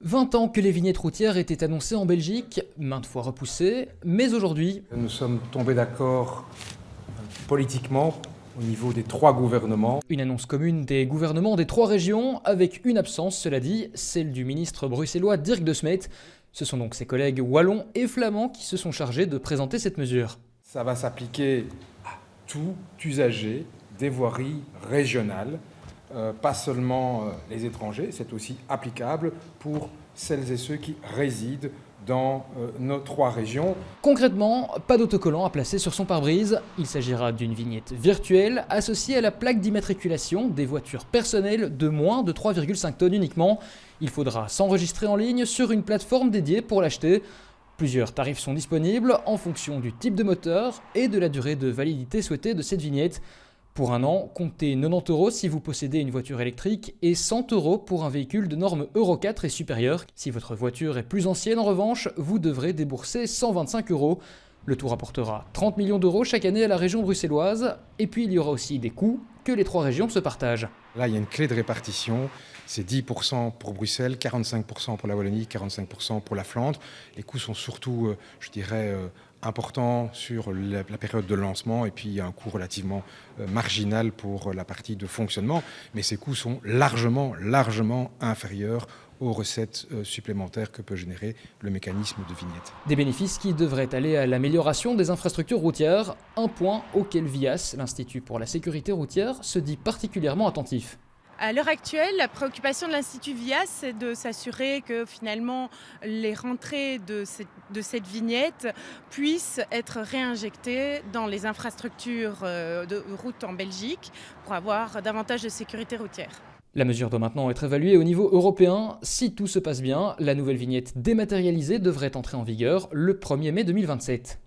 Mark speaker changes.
Speaker 1: 20 ans que les vignettes routières étaient annoncées en Belgique, maintes fois repoussées, mais aujourd'hui...
Speaker 2: Nous sommes tombés d'accord politiquement au niveau des 3 gouvernements.
Speaker 1: Une annonce commune des gouvernements des 3 régions, avec une absence, cela dit, celle du ministre bruxellois Dirk De Smet. Ce sont donc ses collègues wallons et flamands qui se sont chargés de présenter cette mesure.
Speaker 2: Ça va s'appliquer à tout usager des voiries régionales. Pas seulement les étrangers, c'est aussi applicable pour celles et ceux qui résident dans nos 3 régions.
Speaker 1: Concrètement, pas d'autocollant à placer sur son pare-brise. Il s'agira d'une vignette virtuelle associée à la plaque d'immatriculation des voitures personnelles de moins de 3,5 tonnes uniquement. Il faudra s'enregistrer en ligne sur une plateforme dédiée pour l'acheter. Plusieurs tarifs sont disponibles en fonction du type de moteur et de la durée de validité souhaitée de cette vignette. Pour un an, comptez 90 € si vous possédez une voiture électrique et 100 € pour un véhicule de norme Euro 4 et supérieur. Si votre voiture est plus ancienne en revanche, vous devrez débourser 125 €. Le tout rapportera 30 millions d'euros chaque année à la région bruxelloise. Et puis il y aura aussi des coûts que les 3 régions se partagent.
Speaker 2: Là, il y a une clé de répartition. C'est 10% pour Bruxelles, 45% pour la Wallonie, 45% pour la Flandre. Les coûts sont surtout, je dirais, importants sur la période de lancement et puis il y a un coût relativement marginal pour la partie de fonctionnement. Mais ces coûts sont largement inférieurs aux recettes supplémentaires que peut générer le mécanisme de vignette.
Speaker 1: Des bénéfices qui devraient aller à l'amélioration des infrastructures routières, un point auquel VIAS, l'Institut pour la sécurité routière, se dit particulièrement attentif.
Speaker 3: À l'heure actuelle, la préoccupation de l'Institut VIAS, c'est de s'assurer que finalement les rentrées de cette vignette puissent être réinjectées dans les infrastructures de route en Belgique pour avoir davantage de sécurité routière.
Speaker 1: La mesure doit maintenant être évaluée au niveau européen. Si tout se passe bien, la nouvelle vignette dématérialisée devrait entrer en vigueur le 1er mai 2027.